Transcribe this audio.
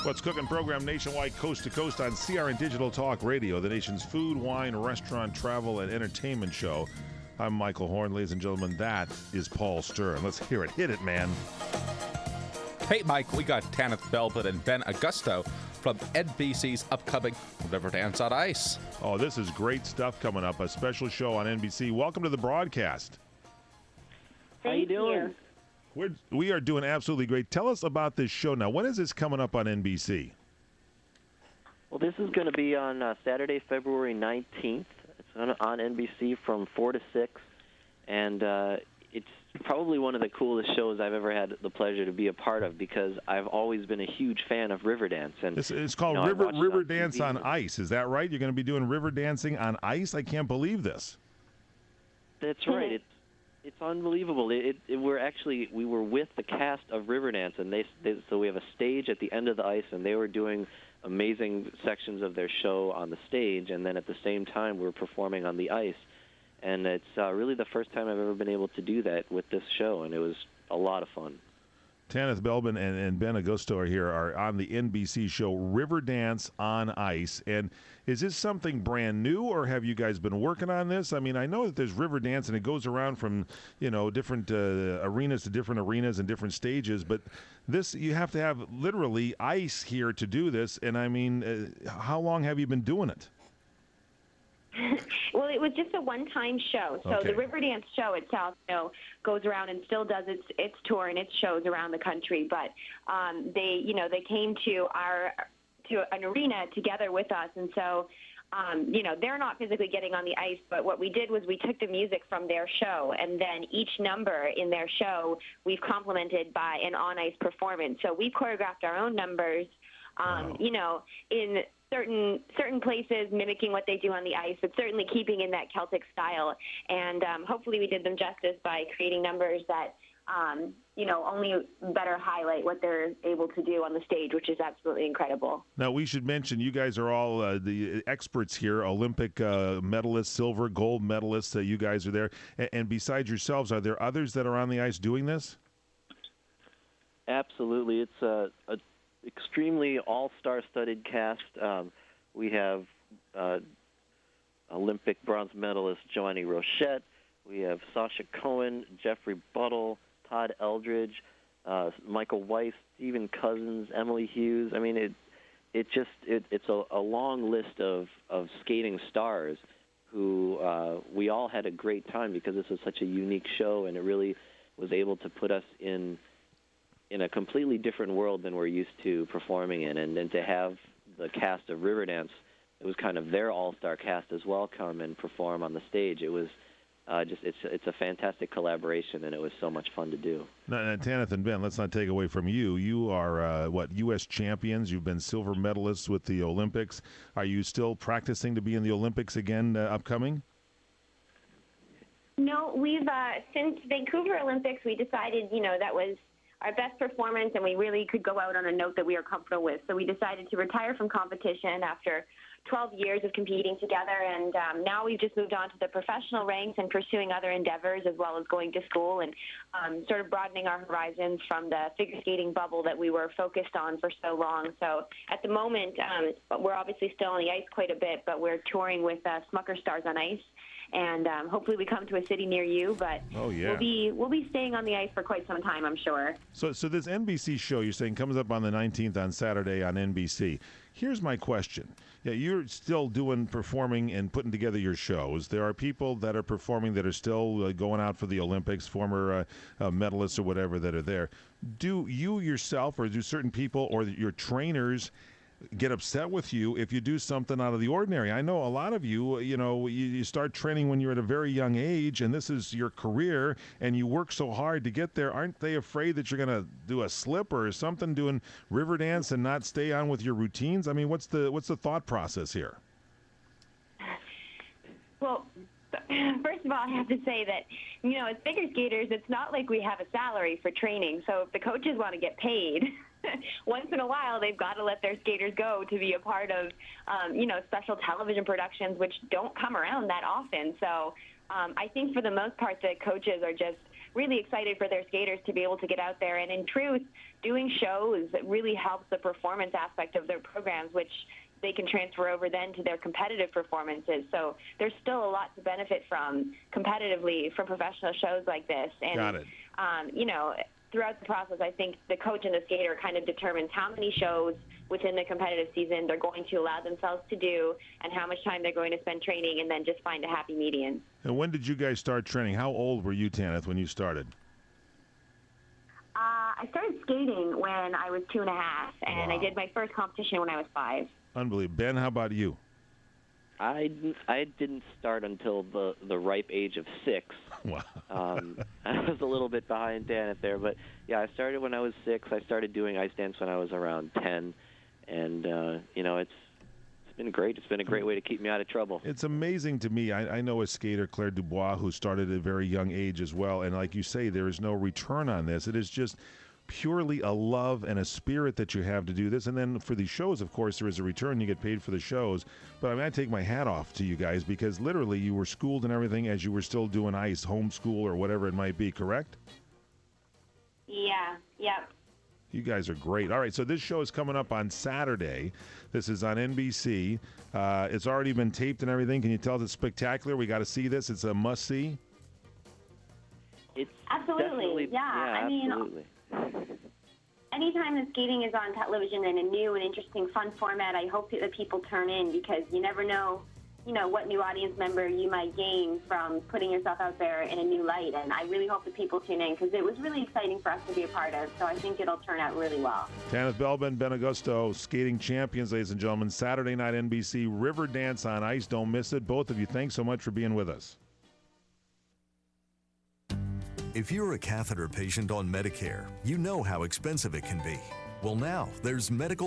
What's Cooking program nationwide, coast to coast on CRN Digital Talk Radio, the nation's food, wine, restaurant, travel, and entertainment show. I'm Michael Horn. Ladies and gentlemen, that is Paul Stern. Let's hear it. Hit it, man. Hey, Mike, we got Tanith Belbin and Ben Augusto from NBC's upcoming Riverdance on Ice. Oh, this is great stuff coming up. A special show on NBC. Welcome to the broadcast. How you doing? We are doing absolutely great. Tell us about this show now. When is this coming up on NBC? Well, this is going to be on Saturday, February 19th. It's on NBC from 4 to 6, and it's probably one of the coolest shows I've ever had the pleasure to be a part of because I've always been a huge fan of Riverdance. And it's called Riverdance on Ice. Is that right? You're going to be doing river dancing on ice? I can't believe this. That's right. It's unbelievable. We were with the cast of Riverdance, and so we have a stage at the end of the ice, and they were doing amazing sections of their show on the stage, and then at the same time we're performing on the ice. And it's really the first time I've ever been able to do that with this show, and it was a lot of fun. Tanith Belbin and Ben Augusto are on the NBC show Riverdance on Ice. And is this something brand new, or have you guys been working on this? I mean, I know that there's Riverdance, and it goes around from, different arenas to different arenas and different stages. But this, you have to have literally ice here to do this. And, I mean, how long have you been doing it? Well, it was just a one-time show. So Okay. The Riverdance show itself, goes around and still does its tour and its shows around the country. But they came to an arena together with us, and so they're not physically getting on the ice. But what we did was we took the music from their show, and then each number in their show we've complemented by an on-ice performance. So we choreographed our own numbers. In certain places, mimicking what they do on the ice, but certainly keeping in that Celtic style. And hopefully we did them justice by creating numbers that, only better highlight what they're able to do on the stage, which is absolutely incredible. Now, we should mention you guys are all the experts here, Olympic medalists, silver, gold medalists. You guys are there. And besides yourselves, are there others that are on the ice doing this? Absolutely. It's a extremely all-star-studded cast. We have Olympic bronze medalist Joanie Rochette. We have Sasha Cohen, Jeffrey Buttle, Todd Eldridge, Michael Weiss, Stephen Cousins, Emily Hughes. I mean, it's a long list of skating stars who we all had a great time because this was such a unique show, and it really was able to put us in a completely different world than we're used to performing in. And then to have the cast of Riverdance, it was kind of their all-star cast as well, come and perform on the stage. It was it's a fantastic collaboration, and it was so much fun to do. Now, Tanith and Ben, let's not take away from you. You are, U.S. champions. You've been silver medalists with the Olympics. Are you still practicing to be in the Olympics again upcoming? No, we've, since Vancouver Olympics, we decided, that was our best performance, and we really could go out on a note that we are comfortable with. So we decided to retire from competition after 12 years of competing together, and now we've just moved on to the professional ranks and pursuing other endeavors, as well as going to school and sort of broadening our horizons from the figure skating bubble that we were focused on for so long. So at the moment, we're obviously still on the ice quite a bit, but we're touring with Smucker Stars on Ice. And hopefully we come to a city near you, but oh, yeah. we'll be staying on the ice for quite some time, I'm sure. So this NBC show you're saying comes up on the 19th on Saturday on NBC. Here's my question. Yeah, you're still performing and putting together your shows. There are people that are performing that are still going out for the Olympics, former medalists or whatever that are there. Do you yourself or do certain people or your trainers get upset with you if you do something out of the ordinary? I know a lot of you, you start training when you're at a very young age, and this is your career, and you work so hard to get there. Aren't they afraid that you're going to do a slip or something doing Riverdance and not stay on with your routines? I mean, what's the thought process here? Well, first of all, I have to say that, as figure skaters, it's not like we have a salary for training. So if the coaches want to get paid, once in a while, they've got to let their skaters go to be a part of, special television productions, which don't come around that often. So I think for the most part, the coaches are just really excited for their skaters to be able to get out there. And in truth, doing shows really helps the performance aspect of their programs, which they can transfer over then to their competitive performances. So there's still a lot to benefit from competitively from professional shows like this. And, Got it. You know, throughout the process, I think the coach and the skater kind of determines how many shows within the competitive season they're going to allow themselves to do and how much time they're going to spend training, and then just find a happy median. And when did you guys start training? How old were you, Tanith, when you started? I started skating when I was 2.5, and Wow. I did my first competition when I was 5. Unbelievable. Ben, how about you? I didn't start until the ripe age of 6. Wow. I was a little bit behind Tanith there, but yeah, I started when I was 6. I started doing ice dance when I was around 10, and you know, it's been great. It's been a great way to keep me out of trouble. It's amazing to me. I know a skater, Claire Dubois, who started at a very young age as well, and like you say, there is no return on this. It is just purely a love and a spirit that you have to do this. And then for these shows, of course, there is a return. You get paid for the shows. But I mean, I take my hat off to you guys, because literally you were schooled and everything as you were still doing ice, homeschool, or whatever it might be, correct? Yeah, yep. You guys are great. All right, so this show is coming up on Saturday. This is on NBC. It's already been taped and everything. Can you tell us it's spectacular? We got to see this. It's a must-see. It's Absolutely, definitely- yeah. I mean, absolutely. anytime that skating is on television in a new and interesting, fun format, I hope that people turn in, because you never know, you know, what new audience member you might gain from putting yourself out there in a new light. And I really hope that people tune in, because it was really exciting for us to be a part of. So I think it'll turn out really well. Tanith Belbin, Ben Augusto, skating champions, ladies and gentlemen. Saturday night NBC, River Dance on Ice. Don't miss it. Both of you, thanks so much for being with us. If you're a catheter patient on Medicare, you know how expensive it can be. Well, now there's medical